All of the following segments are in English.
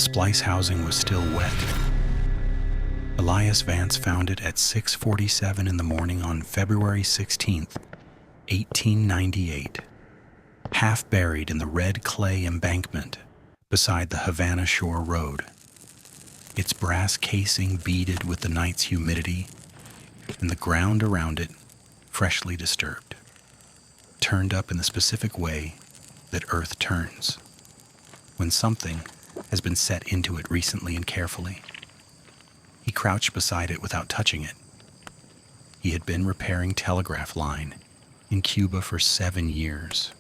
The splice housing was still wet. Elias Vance found it at 6:47 in the morning on February 16th, 1898, half buried in the red clay embankment beside the Havana Shore Road, its brass casing beaded with the night's humidity, and the ground around it freshly disturbed, turned up in the specific way that Earth turns when something has been set into it recently and carefully. He crouched beside it without touching it. He had been repairing telegraph line in Cuba for 7 years.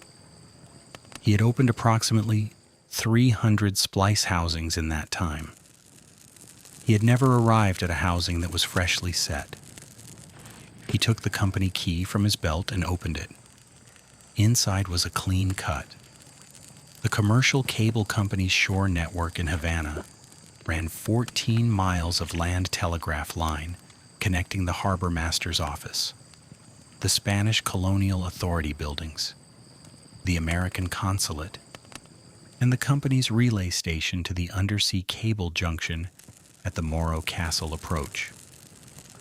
He had opened approximately 300 splice housings in that time. He had never arrived at a housing that was freshly set. He took the company key from his belt and opened it. Inside was a clean cut. The commercial cable company's shore network in Havana ran 14 miles of land telegraph line connecting the harbor master's office, the Spanish colonial authority buildings, the American consulate, and the company's relay station to the undersea cable junction at the Morro Castle approach.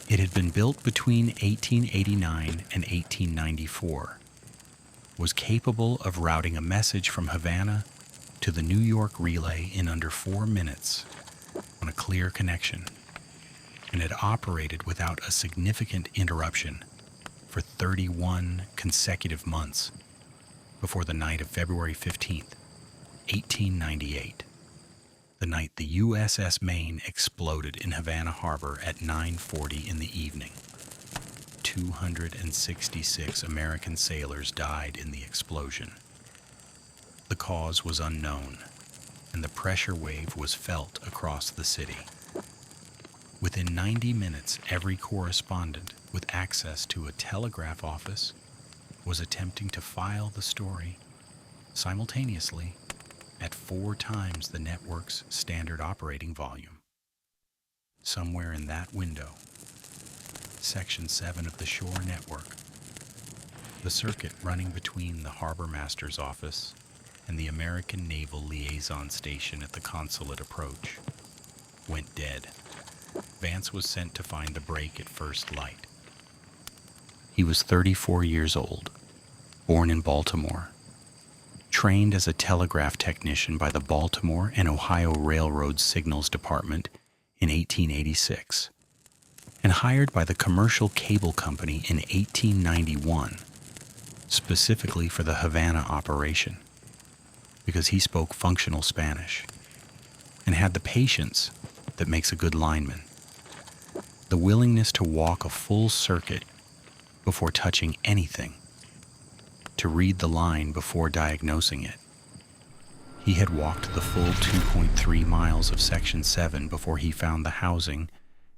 It had been built between 1889 and 1894, was capable of routing a message from Havana to the New York relay in under 4 minutes on a clear connection, and had operated without a significant interruption for 31 consecutive months before the night of February 15th, 1898, the night the USS Maine exploded in Havana Harbor at 9:40 in the evening. 266 American sailors died in the explosion. The cause was unknown, and the pressure wave was felt across the city. Within 90 minutes, every correspondent with access to a telegraph office was attempting to file the story simultaneously at 4 times the network's standard operating volume. Somewhere in that window, Section 7 of the Shore Network, the circuit running between the harbor master's office and the American Naval Liaison Station at the consulate approach, went dead. Vance was sent to find the break at first light. He was 34 years old, born in Baltimore, trained as a telegraph technician by the Baltimore and Ohio Railroad Signals Department in 1886, and hired by the Commercial Cable Company in 1891, specifically for the Havana operation, because he spoke functional Spanish and had the patience that makes a good lineman, the willingness to walk a full circuit before touching anything, to read the line before diagnosing it. He had walked the full 2.3 miles of Section 7 before he found the housing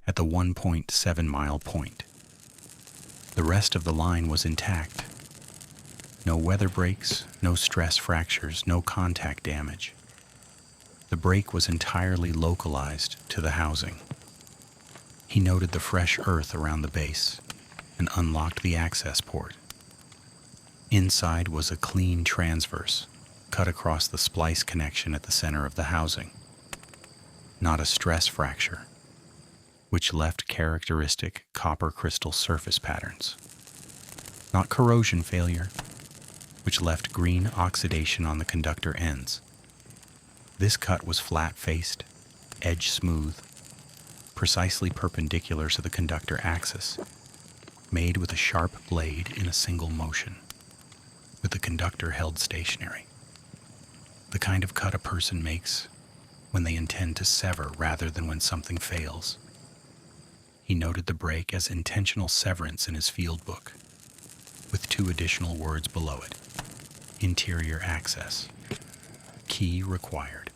at the 1.7 mile point. The rest of the line was intact. No weather breaks, no stress fractures, no contact damage. The break was entirely localized to the housing. He noted the fresh earth around the base and unlocked the access port. Inside was a clean transverse cut across the splice connection at the center of the housing. Not a stress fracture, which left characteristic copper crystal surface patterns. Not corrosion failure, which left green oxidation on the conductor ends. This cut was flat-faced, edge-smooth, precisely perpendicular to the conductor axis, made with a sharp blade in a single motion, with the conductor held stationary. The kind of cut a person makes when they intend to sever rather than when something fails. He noted the break as intentional severance in his field book, with 2 additional words below it: interior access, key required.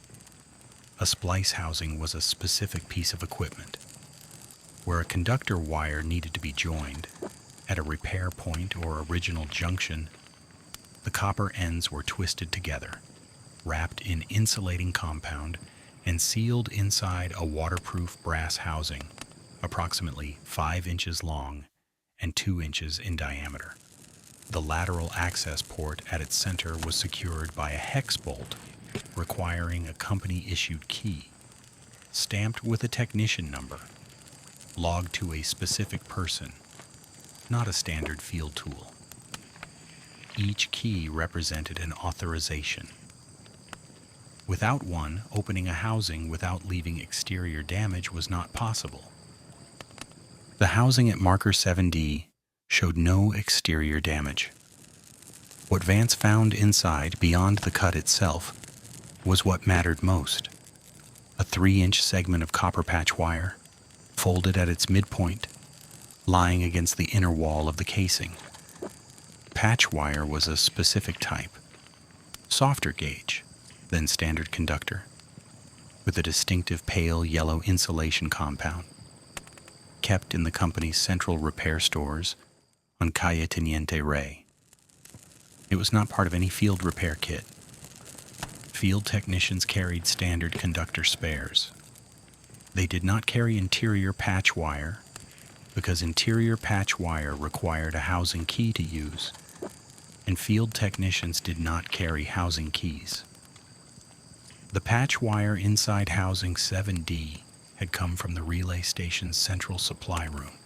A splice housing was a specific piece of equipment where a conductor wire needed to be joined at a repair point or original junction. The copper ends were twisted together, wrapped in insulating compound, and sealed inside a waterproof brass housing approximately 5 inches long and 2 inches in diameter. The lateral access port at its center was secured by a hex bolt requiring a company-issued key. stamped with a technician number, logged to a specific person, not a standard field tool. Each key represented an authorization. Without one, opening a housing without leaving exterior damage was not possible. The housing at marker 7D showed no exterior damage. What Vance found inside, beyond the cut itself, was what mattered most. A 3-inch segment of copper patch wire, folded at its midpoint, lying against the inner wall of the casing. Patch wire was a specific type, softer gauge than standard conductor, with a distinctive pale yellow insulation compound, kept in the company's central repair stores on Calle Teniente Rey. It was not part of any field repair kit. Field technicians carried standard conductor spares. They did not carry interior patch wire because interior patch wire required a housing key to use, and field technicians did not carry housing keys. The patch wire inside housing 7D had come from the relay station's central supply room.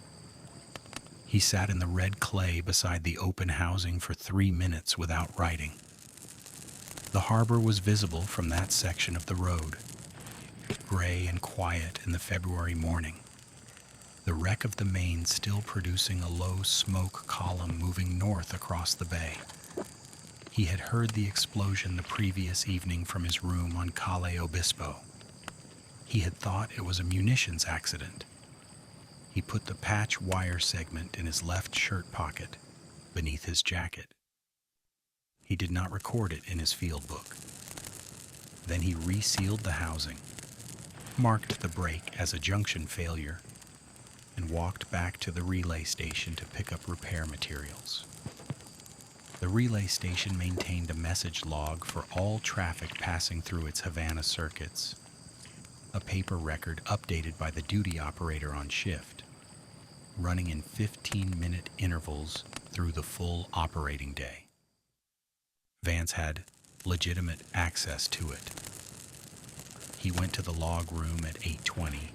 He sat in the red clay beside the open housing for 3 minutes without writing. The harbor was visible from that section of the road, gray and quiet in the February morning, the wreck of the Maine still producing a low smoke column moving north across the bay. He had heard the explosion the previous evening from his room on Calle Obispo. He had thought it was a munitions accident. He put the patch wire segment in his left shirt pocket, beneath his jacket. He did not record it in his field book. Then he resealed the housing, marked the break as a junction failure, and walked back to the relay station to pick up repair materials. The relay station maintained a message log for all traffic passing through its Havana circuits, a paper record updated by the duty operator on shift, running in 15-minute intervals through the full operating day. Vance had legitimate access to it. He went to the log room at 8:20,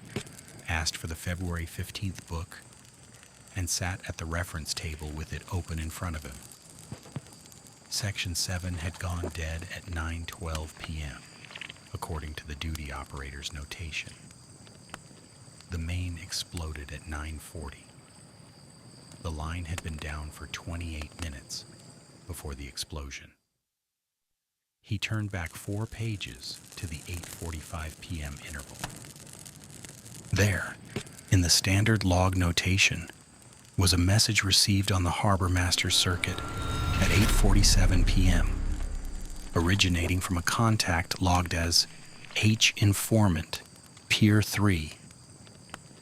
asked for the February 15th book, and sat at the reference table with it open in front of him. Section 7 had gone dead at 9:12 p.m., according to the duty operator's notation. The Maine exploded at 9:40. The line had been down for 28 minutes before the explosion. He turned back 4 pages to the 8:45 p.m. interval. There, in the standard log notation, was a message received on the harbor master circuit at 8:47 p.m., originating from a contact logged as H Informant, Pier 3,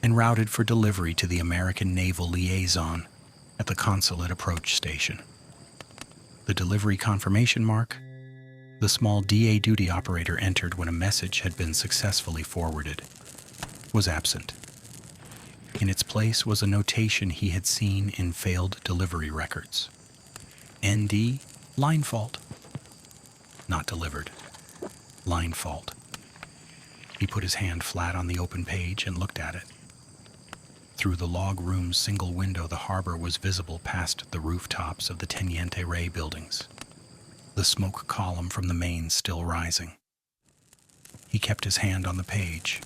and routed for delivery to the American Naval Liaison at the Consulate Approach Station. The delivery confirmation mark, the small DA duty operator entered when a message had been successfully forwarded, was absent. In its place was a notation he had seen in failed delivery records. ND, line fault. Not delivered. Line fault. He put his hand flat on the open page and looked at it. Through the log room's single window, the harbor was visible past the rooftops of the Teniente Rey buildings, the smoke column from the Maine still rising. He kept his hand on the page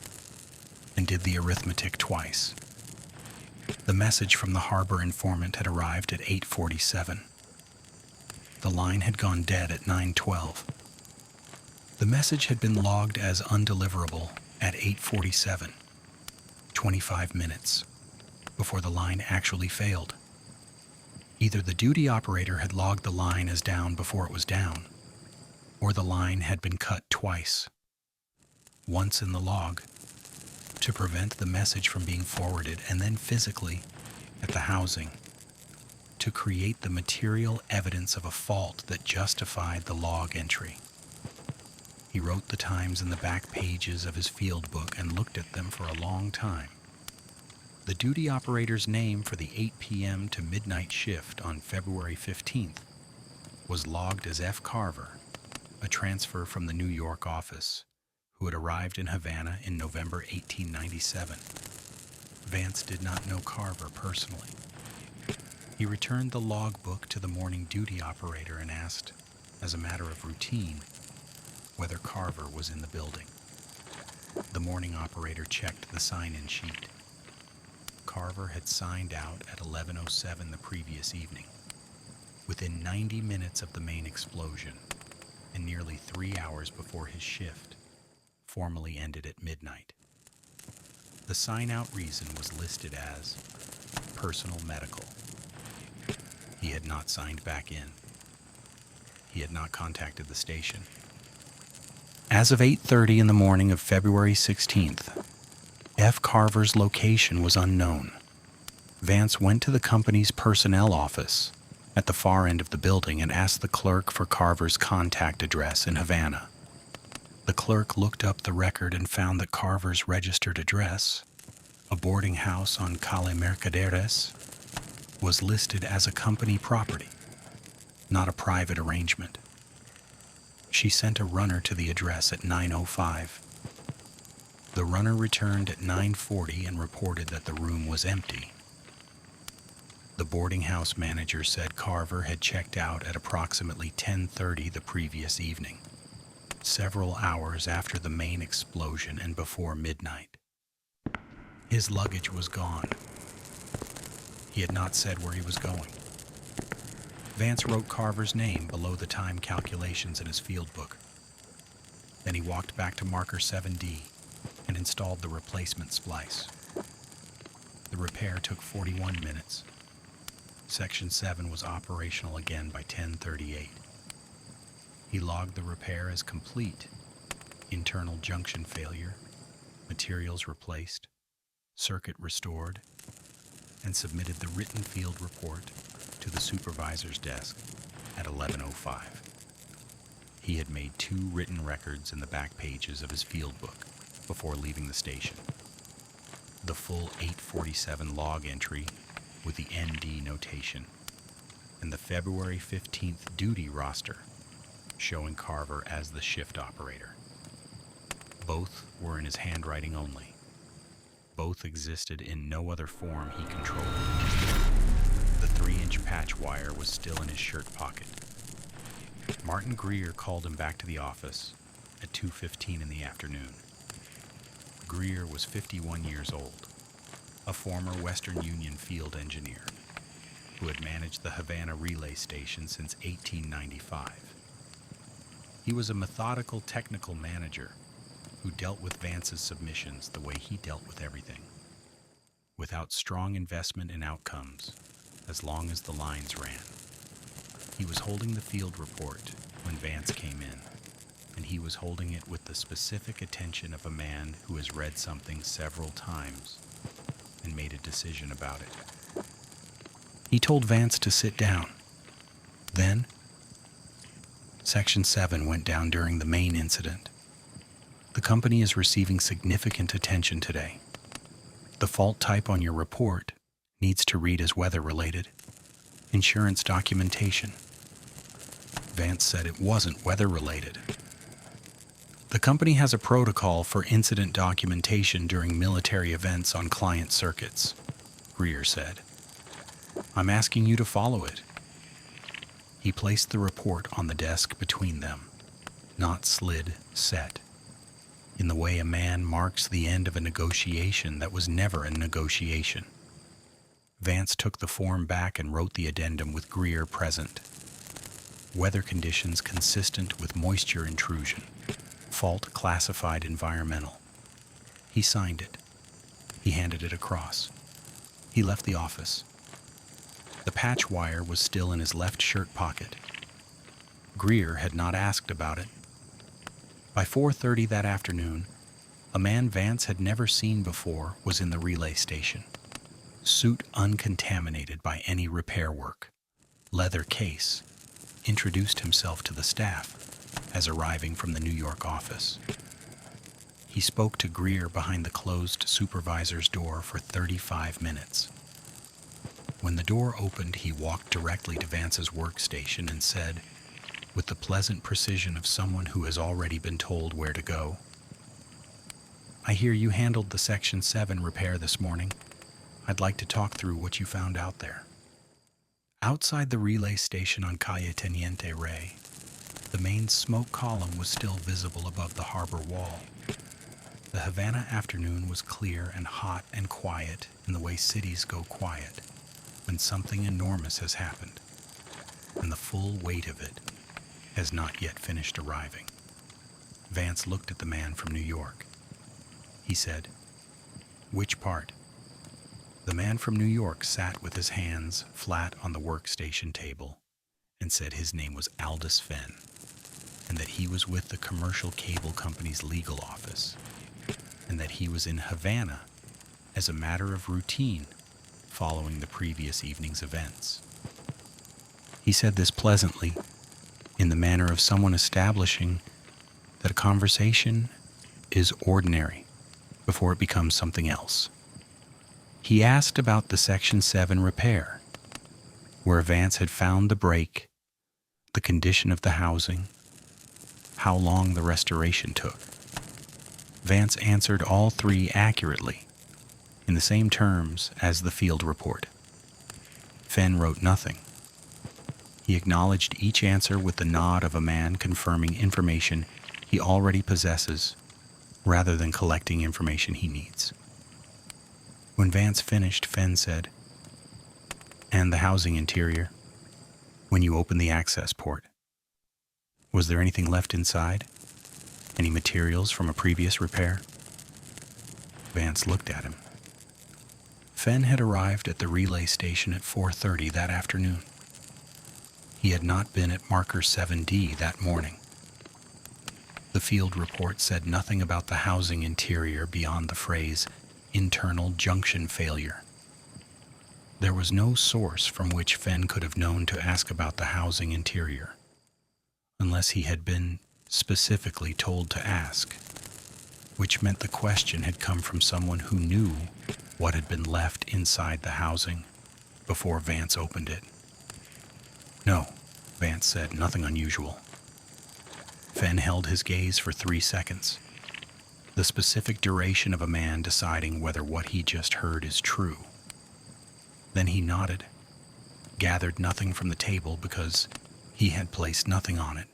and did the arithmetic twice. The message from the harbor informant had arrived at 8:47. The line had gone dead at 9:12. The message had been logged as undeliverable at 8:47, 25 minutes before the line actually failed. Either the duty operator had logged the line as down before it was down, or the line had been cut twice. Once in the log, to prevent the message from being forwarded, and then physically at the housing, to create the material evidence of a fault that justified the log entry. He wrote the times in the back pages of his field book and looked at them for a long time. The duty operator's name for the 8 p.m. to midnight shift on February 15th was logged as F. Carver, a transfer from the New York office, who had arrived in Havana in November 1897. Vance did not know Carver personally. He returned the logbook to the morning duty operator and asked, as a matter of routine, whether Carver was in the building. The morning operator checked the sign-in sheet. Carver had signed out at 11:07 the previous evening, within 90 minutes of the Maine explosion, and nearly 3 hours before his shift formally ended at midnight. The sign-out reason was listed as personal medical. He had not signed back in. He had not contacted the station. As of 8:30 in the morning of February 16th, F. Carver's location was unknown. Vance went to the company's personnel office at the far end of the building and asked the clerk for Carver's contact address in Havana. The clerk looked up the record and found that Carver's registered address, a boarding house on Calle Mercaderes, was listed as a company property, not a private arrangement. She sent a runner to the address at 9:05. The runner returned at 9:40 and reported that the room was empty. The boarding house manager said Carver had checked out at approximately 10:30 the previous evening, several hours after the Maine explosion and before midnight. His luggage was gone. He had not said where he was going. Vance wrote Carver's name below the time calculations in his field book. Then he walked back to marker 7D and installed the replacement splice. The repair took 41 minutes. Section 7 was operational again by 10:38. He logged the repair as complete. Internal junction failure, materials replaced, circuit restored, and submitted the written field report to the supervisor's desk at 11:05. He had made 2 written records in the back pages of his field book before leaving the station. The full 847 log entry with the ND notation, and the February 15th duty roster showing Carver as the shift operator. Both were in his handwriting only. Both existed in no other form he controlled. The 3-inch patch wire was still in his shirt pocket. Martin Greer called him back to the office at 2:15 in the afternoon. Greer was 51 years old, a former Western Union field engineer who had managed the Havana relay station since 1895. He was a methodical technical manager who dealt with Vance's submissions the way he dealt with everything, without strong investment in outcomes, as long as the lines ran. He was holding the field report when Vance came in, and he was holding it with the specific attention of a man who has read something several times and made a decision about it. He told Vance to sit down. Then, Section 7 went down during the Maine incident. The company is receiving significant attention today. The fault type on your report needs to read as weather-related. Insurance documentation. Vance said it wasn't weather-related. The company has a protocol for incident documentation during military events on client circuits, Greer said. I'm asking you to follow it. He placed the report on the desk between them, not slid, set, in the way a man marks the end of a negotiation that was never a negotiation. Vance took the form back and wrote the addendum with Greer present. Weather conditions consistent with moisture intrusion. Fault classified environmental. He signed it. He handed it across. He left the office. The patch wire was still in his left shirt pocket. Greer had not asked about it. By 4:30 that afternoon, a man Vance had never seen before was in the relay station. Suit uncontaminated by any repair work. Leather case. Introduced himself to the staff as arriving from the New York office. He spoke to Greer behind the closed supervisor's door for 35 minutes. When the door opened, he walked directly to Vance's workstation and said, with the pleasant precision of someone who has already been told where to go, I hear you handled the Section 7 repair this morning. I'd like to talk through what you found out there. Outside the relay station on Calle Teniente Rey, the main smoke column was still visible above the harbor wall. The Havana afternoon was clear and hot and quiet in the way cities go quiet when something enormous has happened, and the full weight of it has not yet finished arriving. Vance looked at the man from New York. He said, "Which part?" The man from New York sat with his hands flat on the workstation table and said his name was Elias Vance, and that he was with the commercial cable company's legal office, and that he was in Havana as a matter of routine following the previous evening's events. He said this pleasantly, in the manner of someone establishing that a conversation is ordinary before it becomes something else. He asked about the Section 7 repair, where Vance had found the break, the condition of the housing, how long the restoration took. Vance answered all three accurately, in the same terms as the field report. Fenn wrote nothing. He acknowledged each answer with the nod of a man confirming information he already possesses, rather than collecting information he needs. When Vance finished, Fenn said, "And the housing interior, when you opened the access port, was there anything left inside? Any materials from a previous repair?" Vance looked at him. Fenn had arrived at the relay station at 4:30 that afternoon. He had not been at marker 7D that morning. The field report said nothing about the housing interior beyond the phrase internal junction failure. There was no source from which Fenn could have known to ask about the housing interior, unless he had been specifically told to ask, which meant the question had come from someone who knew what had been left inside the housing before Vance opened it. "No," Vance said, "nothing unusual." Fenn held his gaze for 3 seconds, the specific duration of a man deciding whether what he just heard is true. Then he nodded, gathered nothing from the table because he had placed nothing on it,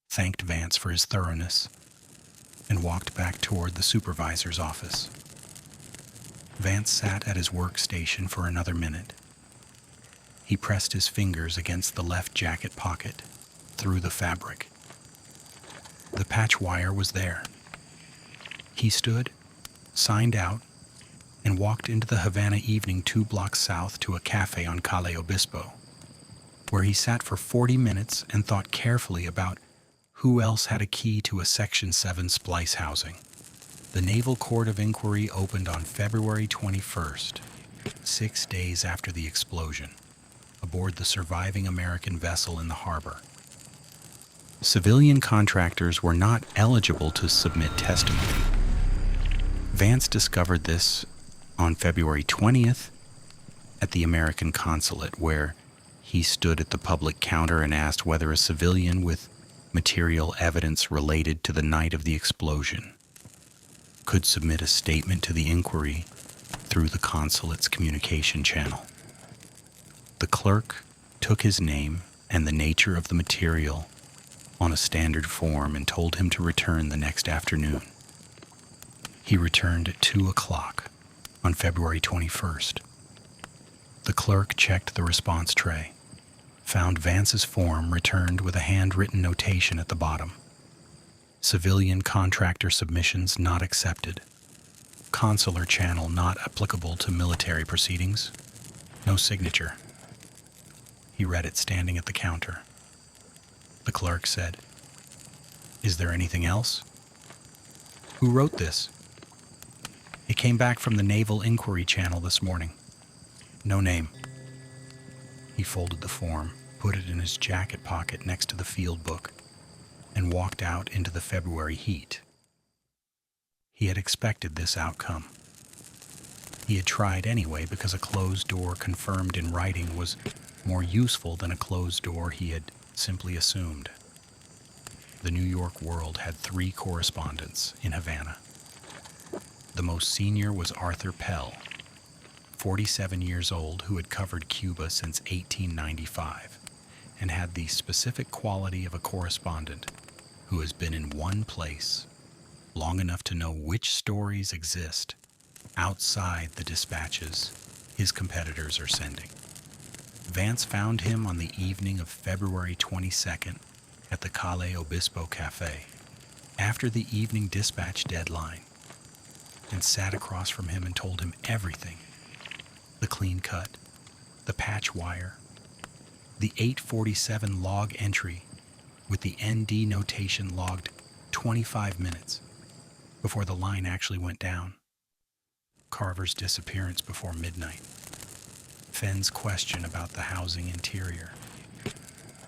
thanked Vance for his thoroughness, and walked back toward the supervisor's office. Vance sat at his workstation for another minute. He pressed his fingers against the left jacket pocket, through the fabric. The patch wire was there. He stood, signed out, and walked into the Havana evening 2 blocks south to a cafe on Calle Obispo, where he sat for 40 minutes and thought carefully about who else had a key to a Section 7 splice housing. The Naval Court of Inquiry opened on February 21st, 6 days after the explosion, aboard the surviving American vessel in the harbor. Civilian contractors were not eligible to submit testimony. Vance discovered this on February 20th at the American consulate, where he stood at the public counter and asked whether a civilian with material evidence related to the night of the explosion could submit a statement to the inquiry through the consulate's communication channel. The clerk took his name and the nature of the material on a standard form and told him to return the next afternoon. He returned at 2 o'clock on February 21st. The clerk checked the response tray, found Vance's form returned with a handwritten notation at the bottom. Civilian contractor submissions not accepted. Consular channel not applicable to military proceedings. No signature. He read it standing at the counter. The clerk said, "Is there anything else?" "Who wrote this?" "It came back from the Naval Inquiry Channel this morning. No name." He folded the form, put it in his jacket pocket next to the field book, and walked out into the February heat. He had expected this outcome. He had tried anyway because a closed door confirmed in writing was more useful than a closed door he had simply assumed. The New York World had 3 correspondents in Havana. The most senior was Arthur Pell, 47 years old, who had covered Cuba since 1895 and had the specific quality of a correspondent who has been in one place long enough to know which stories exist outside the dispatches his competitors are sending. Vance found him on the evening of February 22nd at the Calle Obispo Cafe, after the evening dispatch deadline, and sat across from him and told him everything. The clean cut, the patch wire, the 847 log entry with the ND notation logged 25 minutes before the line actually went down, Carver's disappearance before midnight, Fenn's question about the housing interior.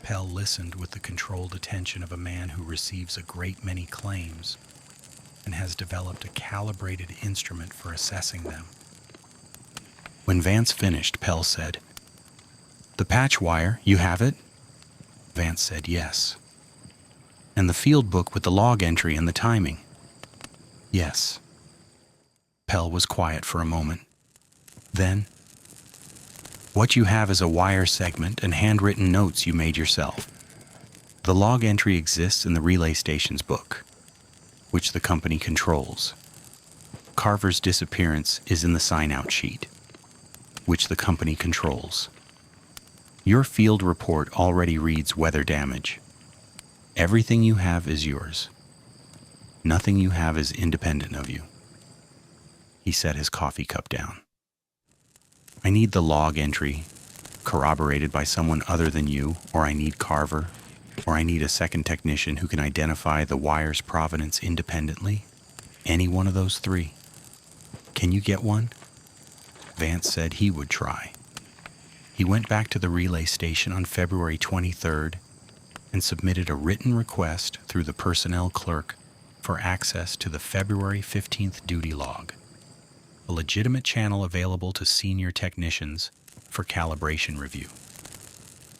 Pell listened with the controlled attention of a man who receives a great many claims and has developed a calibrated instrument for assessing them. When Vance finished, Pell said, "The patch wire, you have it?" Vance said yes. "And the field book with the log entry and the timing?" "Yes." Pell was quiet for a moment. Then, "What you have is a wire segment and handwritten notes you made yourself. The log entry exists in the relay station's book, which the company controls. Carver's disappearance is in the sign-out sheet, which the company controls. Your field report already reads weather damage. Everything you have is yours. Nothing you have is independent of you." He set his coffee cup down. "I need the log entry corroborated by someone other than you, or I need Carver, or I need a second technician who can identify the wire's provenance independently. Any one of those three. Can you get one?" Vance said he would try. He went back to the relay station on February 23rd and submitted a written request through the personnel clerk for access to the February 15th duty log, a legitimate channel available to senior technicians for calibration review.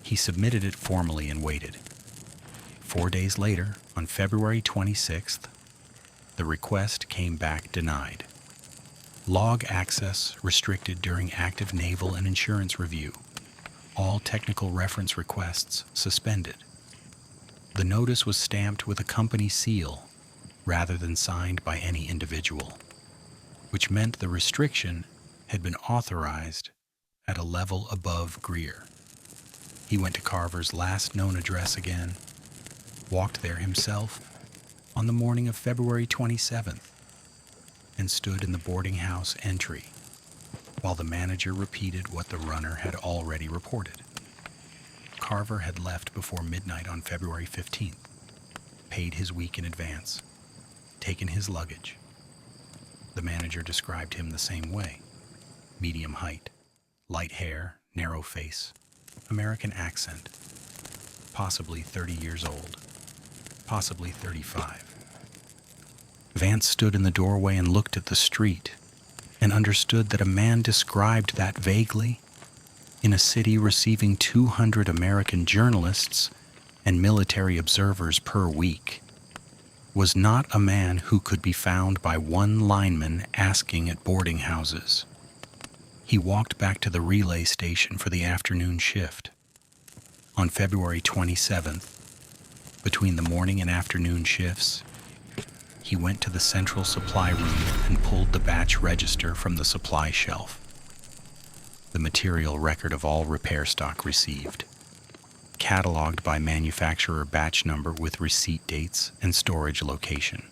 He submitted it formally and waited. 4 days later, on February 26th, the request came back denied. Log access restricted during active naval and insurance review. All technical reference requests suspended. The notice was stamped with a company seal rather than signed by any individual, which meant the restriction had been authorized at a level above Greer. He went to Carver's last known address again, walked there himself on the morning of February 27th, and stood in the boarding house entry while the manager repeated what the runner had already reported. Carver had left before midnight on February 15th, paid his week in advance, taken his luggage. The manager described him the same way: medium height, light hair, narrow face, American accent, possibly 30 years old, possibly 35. Vance stood in the doorway and looked at the street and understood that a man described that vaguely in a city receiving 200 American journalists and military observers per week was not a man who could be found by one lineman asking at boarding houses. He walked back to the relay station for the afternoon shift. On February 27th, between the morning and afternoon shifts, he went to the central supply room and pulled the batch register from the supply shelf, the material record of all repair stock received, cataloged by manufacturer batch number with receipt dates and storage location.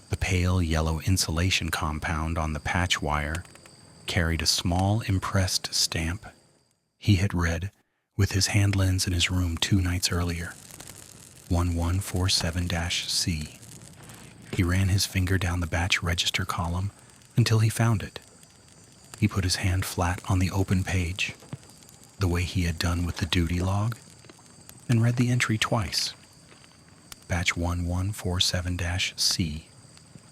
The pale yellow insulation compound on the patch wire carried a small impressed stamp he had read with his hand lens in his room 2 nights earlier, 1147-C. He ran his finger down the batch register column until he found it. He put his hand flat on the open page, the way he had done with the duty log, and read the entry twice. Batch 1147-C,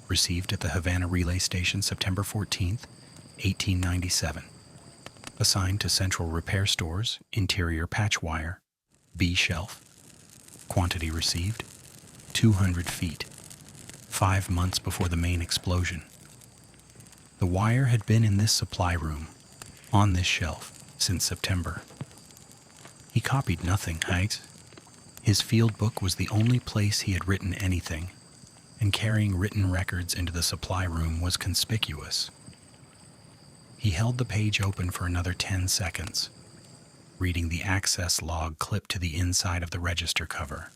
received at the Havana Relay Station September 14th, 1897. Assigned to Central Repair Stores, interior patch wire, B shelf. Quantity received, 200 feet. 5 months before the Maine explosion. The wire had been in this supply room, on this shelf, since September. He copied nothing, right? His field book was the only place he had written anything, and carrying written records into the supply room was conspicuous. He held the page open for another 10 seconds, reading the access log clipped to the inside of the register cover,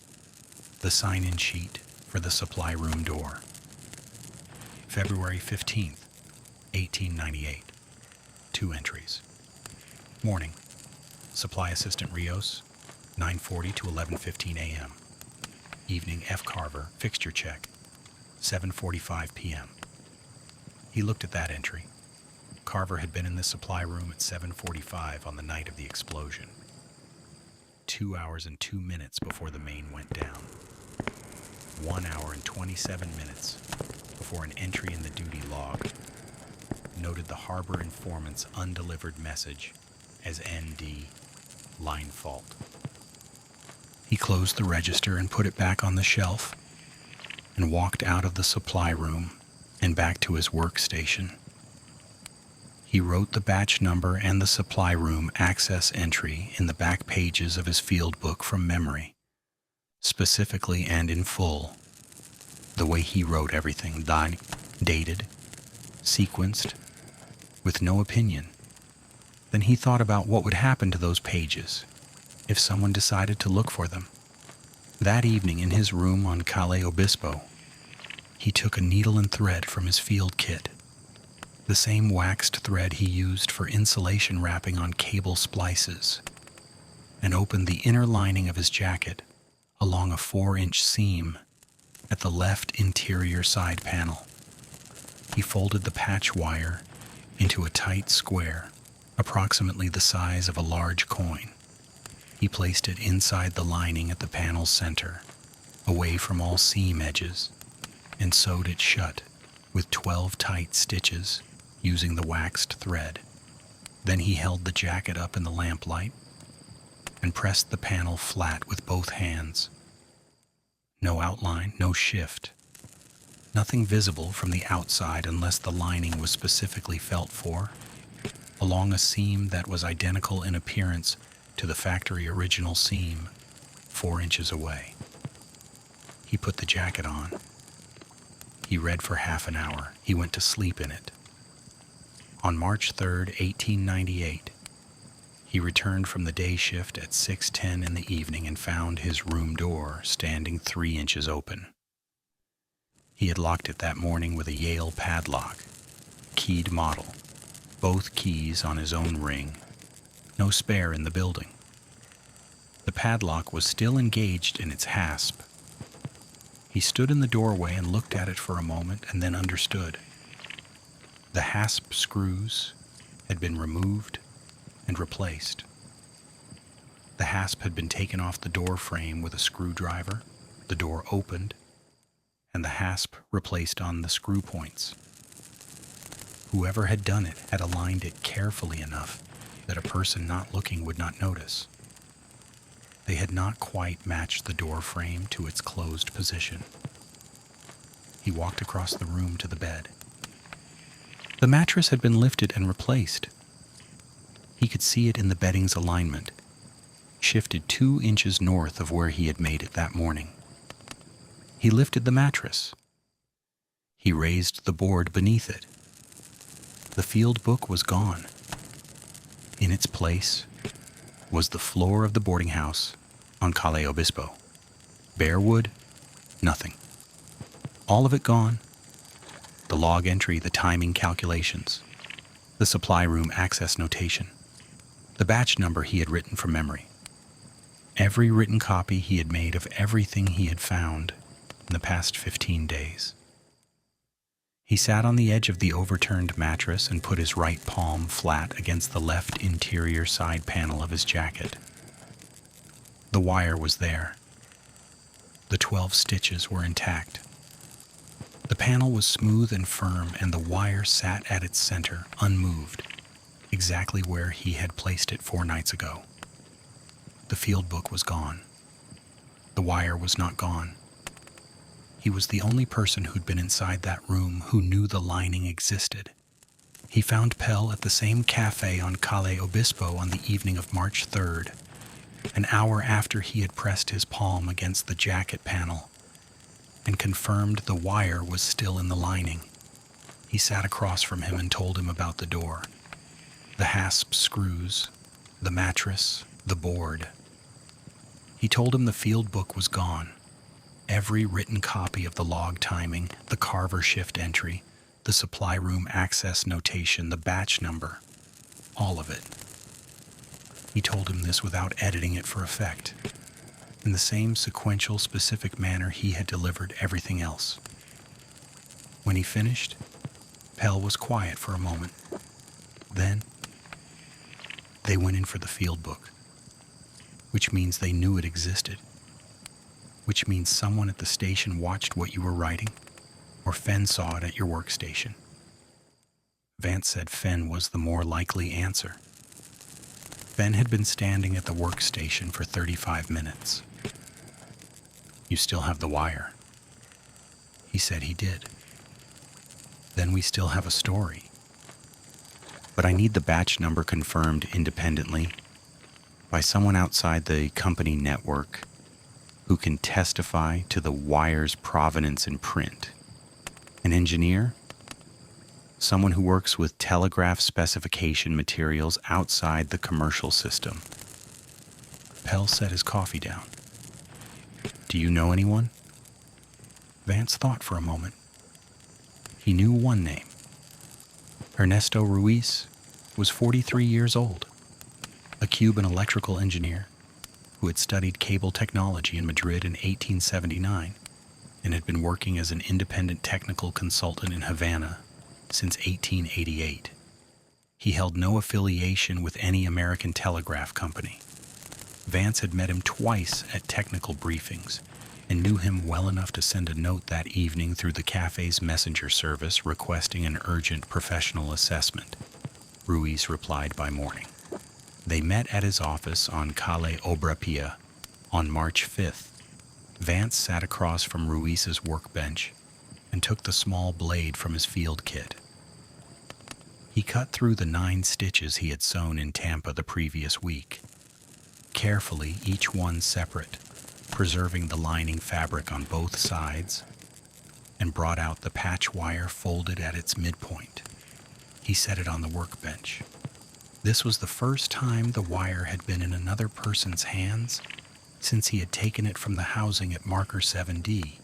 the sign-in sheet for the supply room door. February 15th, 1898. 2 entries. Morning. Supply Assistant Rios, 9:40 to 11:15 a.m. Evening F. Carver, fixture check, 7:45 p.m. He looked at that entry. Carver had been in the supply room at 7:45 on the night of the explosion. 2 hours and 2 minutes before the Maine went down. 1 hour and 27 minutes before an entry in the duty log noted the harbor informant's undelivered message as ND, line fault. He closed the register and put it back on the shelf and walked out of the supply room and back to his workstation. He wrote the batch number and the supply room access entry in the back pages of his field book from memory, specifically and in full, the way he wrote everything, dated, sequenced, with no opinion. Then he thought about what would happen to those pages if someone decided to look for them. That evening in his room on Calle Obispo, he took a needle and thread from his field kit, the same waxed thread he used for insulation wrapping on cable splices, and opened the inner lining of his jacket along a 4-inch seam at the left interior side panel. He folded the patch wire into a tight square, approximately the size of a large coin. He placed it inside the lining at the panel's center, away from all seam edges, and sewed it shut with 12 tight stitches using the waxed thread. Then he held the jacket up in the lamplight and pressed the panel flat with both hands. No outline, no shift. Nothing visible from the outside unless the lining was specifically felt for, along a seam that was identical in appearance to the factory original seam 4 inches away. He put the jacket on. He read for half an hour. He went to sleep in it. On March 3rd, 1898, he returned from the day shift at 6:10 in the evening and found his room door standing 3 inches open. He had locked it that morning with a Yale padlock, keyed model, both keys on his own ring, no spare in the building. The padlock was still engaged in its hasp. He stood in the doorway and looked at it for a moment and then understood. The hasp screws had been removed and replaced. The hasp had been taken off the door frame with a screwdriver, the door opened, and the hasp replaced on the screw points. Whoever had done it had aligned it carefully enough that a person not looking would not notice. They had not quite matched the door frame to its closed position. He walked across the room to the bed. The mattress had been lifted and replaced. He could see it in the bedding's alignment, shifted 2 inches north of where he had made it that morning. He lifted the mattress. He raised the board beneath it. The field book was gone. In its place was the floor of the boarding house on Calle Obispo. Bare wood, nothing. All of it gone. The log entry, the timing calculations, the supply room access notation, the batch number he had written from memory. Every written copy he had made of everything he had found in the past 15 days. He sat on the edge of the overturned mattress and put his right palm flat against the left interior side panel of his jacket. The wire was there. The 12 stitches were intact. The panel was smooth and firm, and the wire sat at its center, unmoved, exactly where he had placed it 4 nights ago. The field book was gone. The wire was not gone. He was the only person who'd been inside that room who knew the lining existed, He found Pell at the same cafe on Calle Obispo on the evening of March 3rd, an hour after he had pressed his palm against the jacket panel and confirmed the wire was still in the lining. He sat across from him and told him about the door, the hasp screws, the mattress, the board. He told him the field book was gone. Every written copy of the log timing, the Carver shift entry, the supply room access notation, the batch number, all of it. He told him this without editing it for effect, in the same sequential, specific manner he had delivered everything else. When he finished, Pell was quiet for a moment. Then, they went in for the field book, which means they knew it existed, which means someone at the station watched what you were writing, or Fenn saw it at your workstation. Vance said Fenn was the more likely answer. Fenn had been standing at the workstation for 35 minutes. You still have the wire. He said he did. Then we still have a story. But I need the batch number confirmed independently by someone outside the company network who can testify to the wire's provenance in print. An engineer? Someone who works with telegraph specification materials outside the commercial system. Pell set his coffee down. Do you know anyone? Vance thought for a moment. He knew one name. Ernesto Ruiz was 43 years old, a Cuban electrical engineer who had studied cable technology in Madrid in 1879 and had been working as an independent technical consultant in Havana since 1888. He held no affiliation with any American telegraph company. Vance had met him twice at technical briefings and knew him well enough to send a note that evening through the cafe's messenger service requesting an urgent professional assessment. Ruiz replied by morning. They met at his office on Calle Obrapia on March 5th. Vance sat across from Ruiz's workbench and took the small blade from his field kit. He cut through the 9 stitches he had sewn in Tampa the previous week, carefully, each one separate, preserving the lining fabric on both sides, and brought out the patch wire folded at its midpoint. He set it on the workbench. This was the first time the wire had been in another person's hands since he had taken it from the housing at Marker 7D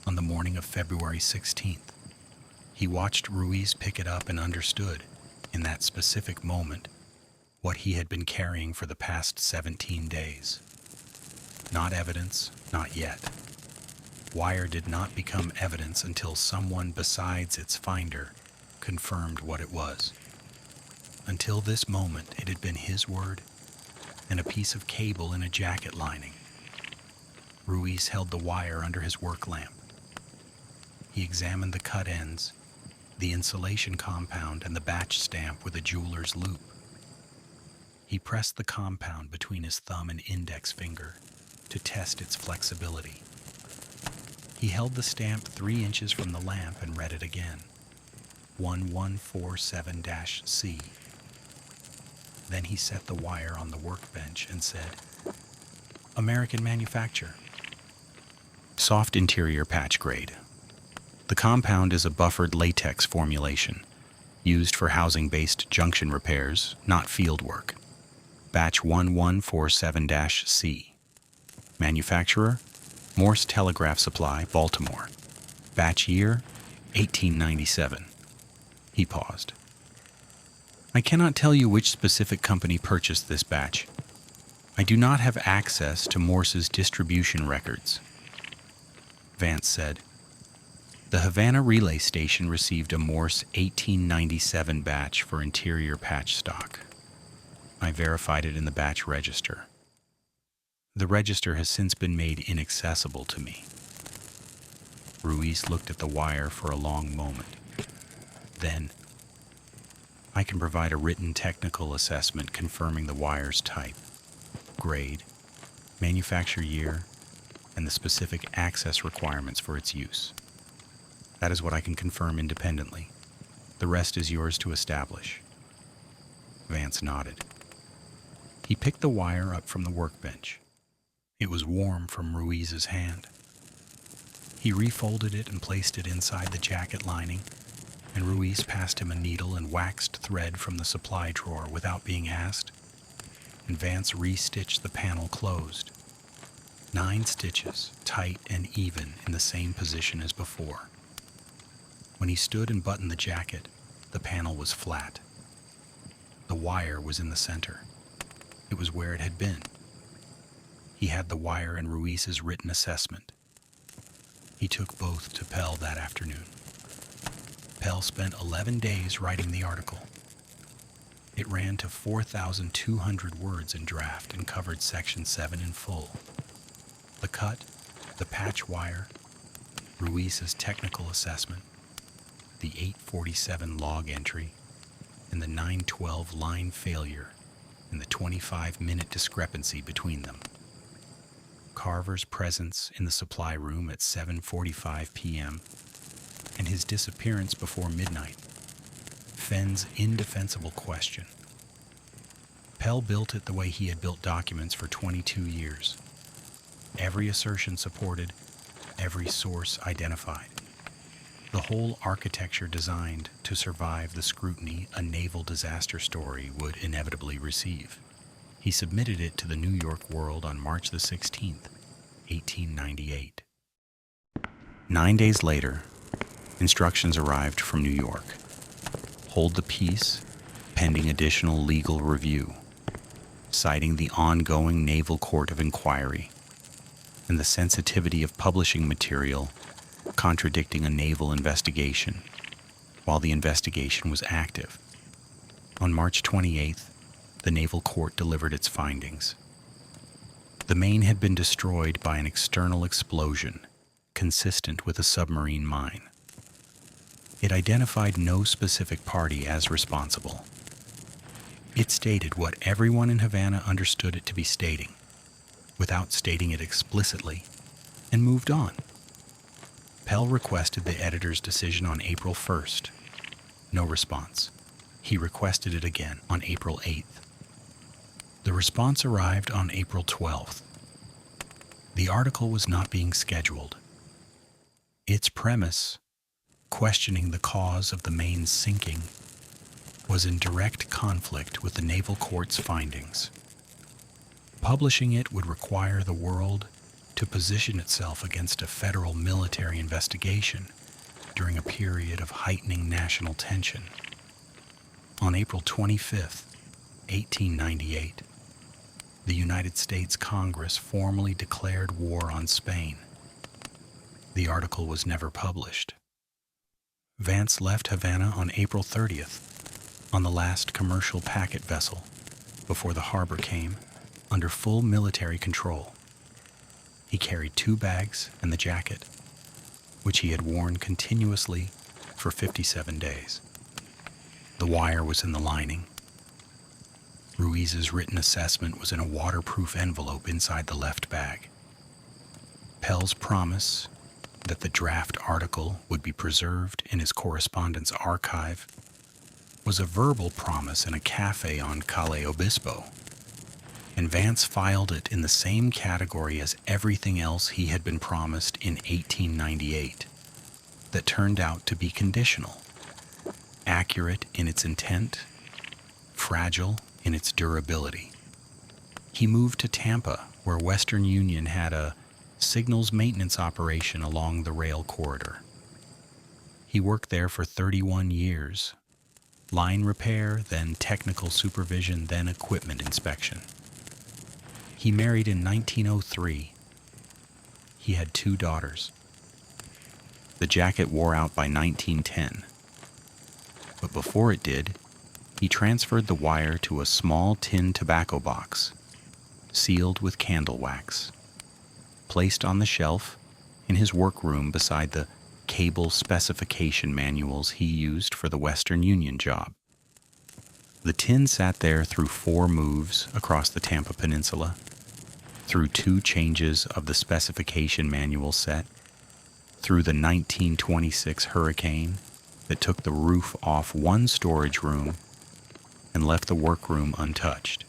on the morning of February 16th. He watched Ruiz pick it up and understood, in that specific moment, what he had been carrying for the past 17 days. Not evidence, not yet. Wire did not become evidence until someone besides its finder confirmed what it was. Until this moment, it had been his word and a piece of cable in a jacket lining. Ruiz held the wire under his work lamp. He examined the cut ends, the insulation compound, and the batch stamp with a jeweler's loop. He pressed the compound between his thumb and index finger to test its flexibility. He held the stamp 3 inches from the lamp and read it again. 1147-C. Then he set the wire on the workbench and said, American manufacture. Soft interior patch grade. The compound is a buffered latex formulation, used for housing-based junction repairs, not field work. Batch 1147-C. Manufacturer, Morse Telegraph Supply, Baltimore. Batch year, 1897. He paused. I cannot tell you which specific company purchased this batch. I do not have access to Morse's distribution records. Vance said, The Havana relay station received a Morse 1897 batch for interior patch stock. I verified it in the batch register. The register has since been made inaccessible to me. Ruiz looked at the wire for a long moment. Then, I can provide a written technical assessment confirming the wire's type, grade, manufacture year, and the specific access requirements for its use. That is what I can confirm independently. The rest is yours to establish." Vance nodded. He picked the wire up from the workbench. It was warm from Ruiz's hand. He refolded it and placed it inside the jacket lining, and Ruiz passed him a needle and waxed thread from the supply drawer without being asked, and Vance re-stitched the panel closed. 9 stitches, tight and even in the same position as before. When he stood and buttoned the jacket, the panel was flat. The wire was in the center. It was where it had been. He had the wire and Ruiz's written assessment. He took both to Pell that afternoon. Pell spent 11 days writing the article. It ran to 4,200 words in draft and covered Section 7 in full. The cut, the patch wire, Ruiz's technical assessment, the 847 log entry, and the 912 line failure, and the 25-minute discrepancy between them. Carver's presence in the supply room at 7:45 p.m. and his disappearance before midnight. Fenn's indefensible question. Pell built it the way he had built documents for 22 years. Every assertion supported, every source identified. The whole architecture designed to survive the scrutiny a naval disaster story would inevitably receive. He submitted it to the New York World on March the 16th, 1898. 9 days later, instructions arrived from New York. Hold the peace, pending additional legal review, citing the ongoing Naval Court of Inquiry and the sensitivity of publishing material contradicting a naval investigation while the investigation was active. On March 28th, the Naval Court delivered its findings. The Maine had been destroyed by an external explosion consistent with a submarine mine. It identified no specific party as responsible. It stated what everyone in Havana understood it to be stating, without stating it explicitly, and moved on. Pell requested the editor's decision on April 1st. No response. He requested it again on April 8th. The response arrived on April 12th. The article was not being scheduled. Its premise, questioning the cause of the Maine's sinking, was in direct conflict with the Naval Court's findings. Publishing it would require the world to position itself against a federal military investigation during a period of heightening national tension. On April 25th, 1898, the United States Congress formally declared war on Spain. The article was never published. Vance left Havana on April 30th on the last commercial packet vessel before the harbor came under full military control. He carried 2 bags and the jacket, which he had worn continuously for 57 days. The wire was in the lining. Ruiz's written assessment was in a waterproof envelope inside the left bag. Pell's promise that the draft article would be preserved in his correspondence archive was a verbal promise in a cafe on Calle Obispo, and Vance filed it in the same category as everything else he had been promised in 1898 that turned out to be conditional, accurate in its intent, fragile in its durability. He moved to Tampa, where Western Union had a signals maintenance operation along the rail corridor. He worked there for 31 years. Line repair, then technical supervision, then equipment inspection. He married in 1903. He had 2 daughters. The jacket wore out by 1910. But before it did, he transferred the wire to a small tin tobacco box, sealed with candle wax, placed on the shelf in his workroom beside the cable specification manuals he used for the Western Union job. The tin sat there through 4 moves across the Tampa Peninsula, through 2 changes of the specification manual set, through the 1926 hurricane, that took the roof off one storage room and left the workroom untouched.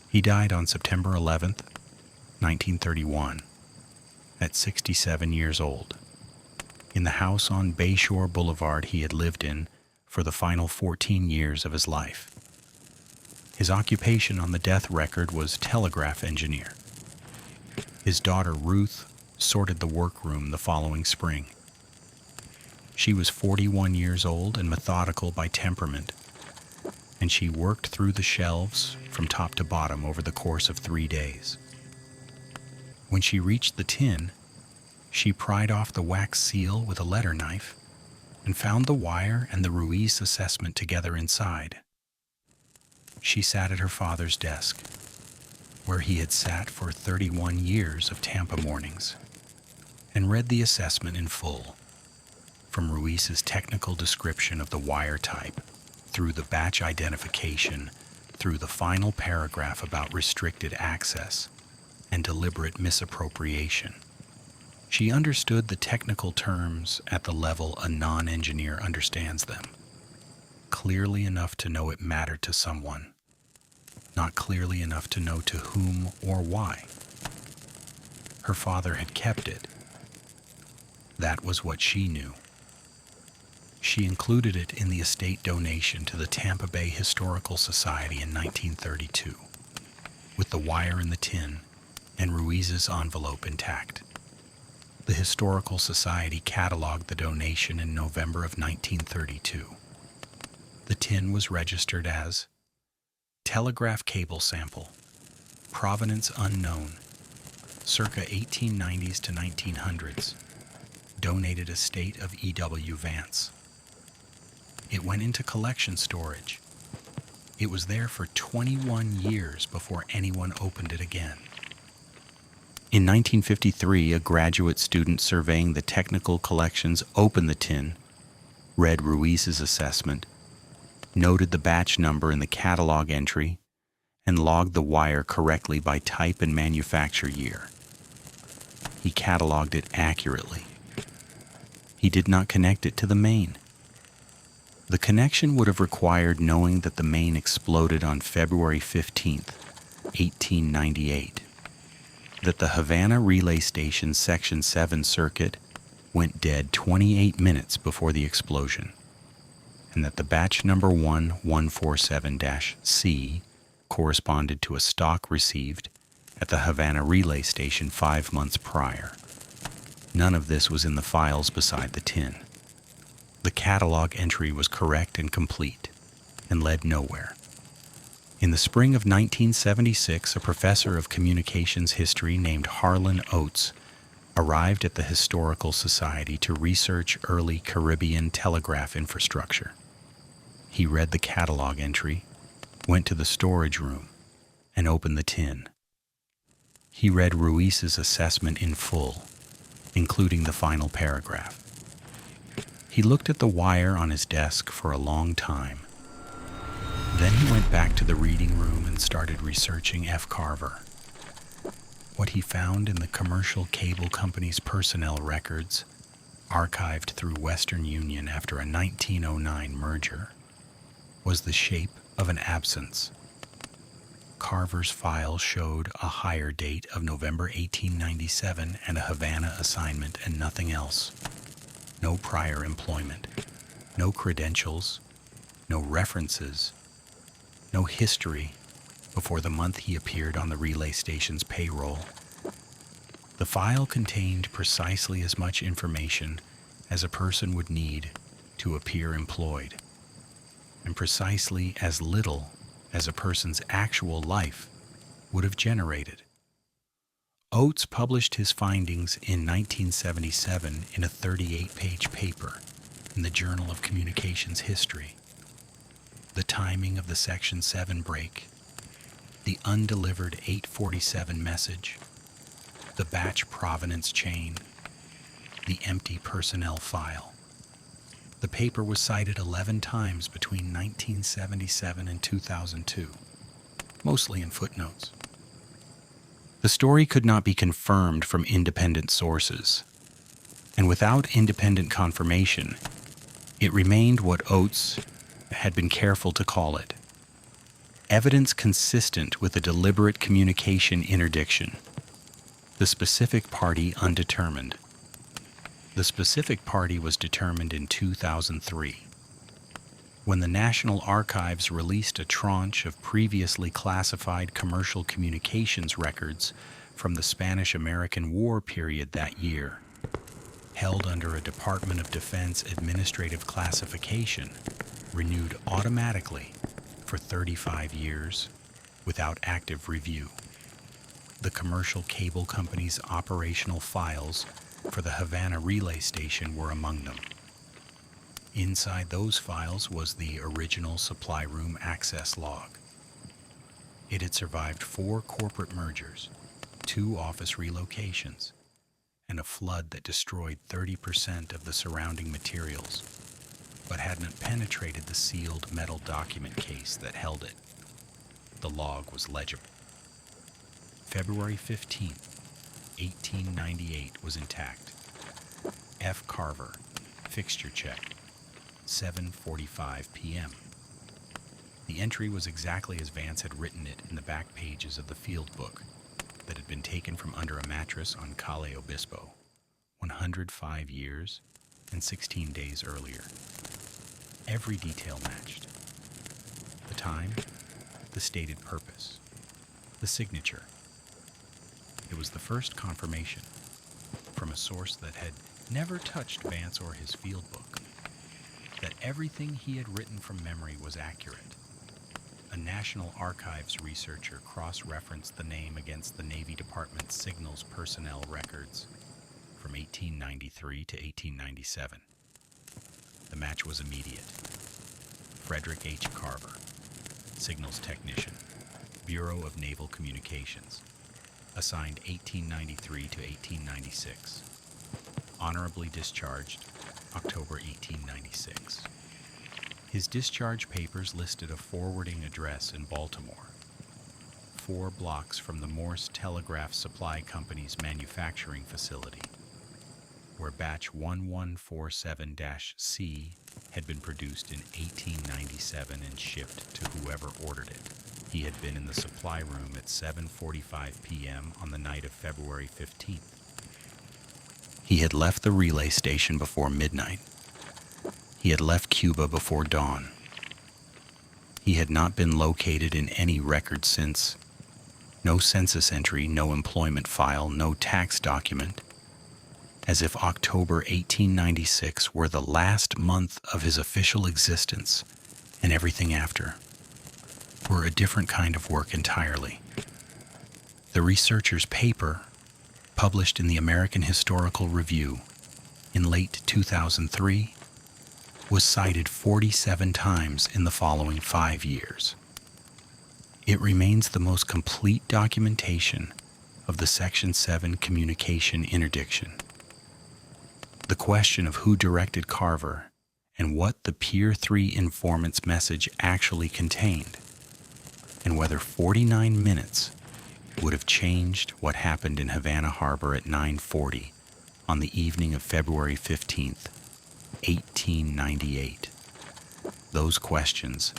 He died on September 11th, 1931, at 67 years old, in the house on Bayshore Boulevard he had lived in for the final 14 years of his life. His occupation on the death record was telegraph engineer. His daughter Ruth sorted the workroom the following spring. She was 41 years old and methodical by temperament, and she worked through the shelves from top to bottom over the course of 3 days. When she reached the tin, she pried off the wax seal with a letter knife and found the wire and the Ruiz assessment together inside. She sat at her father's desk, where he had sat for 31 years of Tampa mornings, and read the assessment in full, from Ruiz's technical description of the wire type, through the batch identification, through the final paragraph about restricted access and deliberate misappropriation. She understood the technical terms at the level a non-engineer understands them, clearly enough to know it mattered to someone, not clearly enough to know to whom or why. Her father had kept it. That was what she knew. She included it in the estate donation to the Tampa Bay Historical Society in 1932, with the wire in the tin and Ruiz's envelope intact. The Historical Society cataloged the donation in November of 1932. The tin was registered as telegraph cable sample, provenance unknown, circa 1890s to 1900s, donated estate of E.W. Vance. It went into collection storage. It was there for 21 years before anyone opened it again. In 1953, a graduate student surveying the technical collections opened the tin, read Ruiz's assessment, noted the batch number in the catalog entry, and logged the wire correctly by type and manufacture year. He cataloged it accurately. He did not connect it to the Maine. The connection would have required knowing that the Maine exploded on February 15th, 1898, that the Havana Relay Station Section 7 circuit went dead 28 minutes before the explosion, and that the batch number 1147-C corresponded to a stock received at the Havana Relay Station 5 months prior. None of this was in the files beside the tin. The catalog entry was correct and complete, and led nowhere. In the spring of 1976, a professor of communications history named Harlan Oates arrived at the Historical Society to research early Caribbean telegraph infrastructure. He read the catalog entry, went to the storage room, and opened the tin. He read Ruiz's assessment in full, including the final paragraph. He looked at the wire on his desk for a long time. Then he went back to the reading room and started researching F. Carver. What he found in the commercial cable company's personnel records, archived through Western Union after a 1909 merger, was the shape of an absence. Carver's file showed a hire date of November 1897 and a Havana assignment and nothing else. No prior employment, no credentials, no references, no history before the month he appeared on the relay station's payroll. The file contained precisely as much information as a person would need to appear employed, and precisely as little as a person's actual life would have generated. Oates published his findings in 1977 in a 38-page paper in the Journal of Communications History. The timing of the Section 7 break, the undelivered 847 message, the batch provenance chain, the empty personnel file. The paper was cited 11 times between 1977 and 2002, mostly in footnotes. The story could not be confirmed from independent sources, and without independent confirmation, It remained what Oates had been careful to call it: evidence consistent with a deliberate communication interdiction. The specific party undetermined. The specific party was determined in 2003, when the National Archives released a tranche of previously classified commercial communications records from the Spanish-American War period that year, held under a Department of Defense administrative classification, renewed automatically for 35 years without active review. The commercial cable company's operational files for the Havana relay station were among them. Inside those files was the original supply room access log. It had survived 4 corporate mergers, 2 office relocations, and a flood that destroyed 30% of the surrounding materials, but hadn't penetrated the sealed metal document case that held it. The log was legible. February 15, 1898 was intact. F. Carver, fixture check, 7:45 p.m. The entry was exactly as Vance had written it in the back pages of the field book that had been taken from under a mattress on Calle Obispo 105 years and 16 days earlier. Every detail matched. The time, the stated purpose, the signature. It was the first confirmation from a source that had never touched Vance or his field book that everything he had written from memory was accurate. A National Archives researcher cross-referenced the name against the Navy Department's signals personnel records from 1893 to 1897. The match was immediate. Frederick H. Carver, signals technician, Bureau of Naval Communications, assigned 1893 to 1896. Honorably discharged October 1896. His discharge papers listed a forwarding address in Baltimore, 4 blocks from the Morse Telegraph Supply Company's manufacturing facility, where batch 1147-C had been produced in 1897 and shipped to whoever ordered it. He had been in the supply room at 7:45 p.m. on the night of February 15th. He had left the relay station before midnight. He had left Cuba before dawn. He had not been located in any record since. No census entry, no employment file, no tax document. As if October 1896 were the last month of his official existence, and everything after were a different kind of work entirely. The researcher's paper, published in the American Historical Review in late 2003, was cited 47 times in the following 5 years. It remains the most complete documentation of the Section 7 communication interdiction. The question of who directed Carver and what the Pier 3 informant's message actually contained, and whether 49 minutes would have changed what happened in Havana Harbor at 9:40 on the evening of February 15th, 1898. Those questions,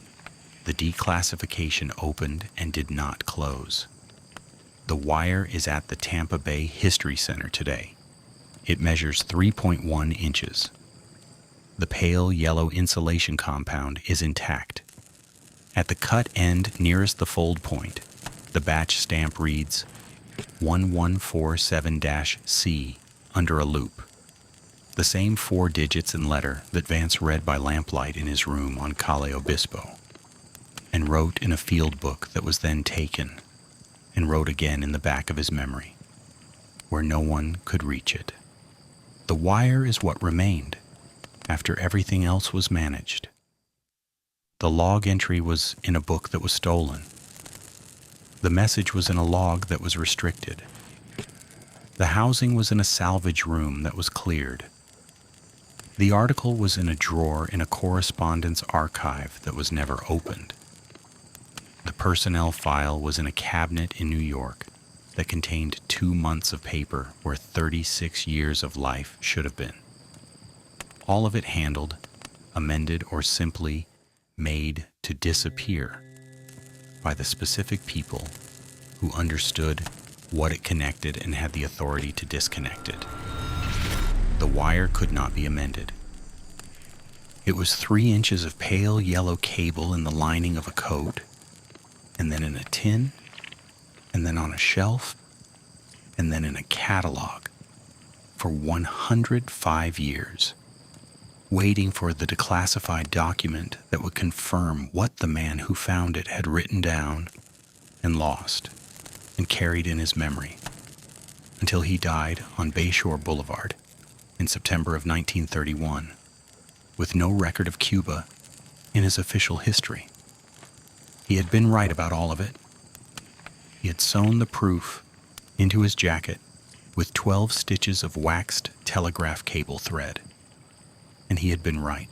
the declassification opened and did not close. The wire is at the Tampa Bay History Center today. It measures 3.1 inches. The pale yellow insulation compound is intact. At the cut end nearest the fold point, the batch stamp reads 1147-C under a loop, the same 4 digits and letter that Vance read by lamplight in his room on Calle Obispo, and wrote in a field book that was then taken, and wrote again in the back of his memory, where no one could reach it. The wire is what remained after everything else was managed. The log entry was in a book that was stolen. The message was in a log that was restricted. The housing was in a salvage room that was cleared. The article was in a drawer in a correspondence archive that was never opened. The personnel file was in a cabinet in New York that contained 2 months of paper where 36 years of life should have been. All of it handled amended, or simply made to disappear by the specific people who understood what it connected and had the authority to disconnect it. The wire could not be amended. It was 3 inches of pale yellow cable in the lining of a coat, and then in a tin, and then on a shelf, and then in a catalog for 105 years, waiting for the declassified document that would confirm what the man who found it had written down and lost and carried in his memory, until he died on Bayshore Boulevard in September of 1931, with no record of Cuba in his official history. He had been right about all of it. He had sewn the proof into his jacket with 12 stitches of waxed telegraph cable thread, and he had been right.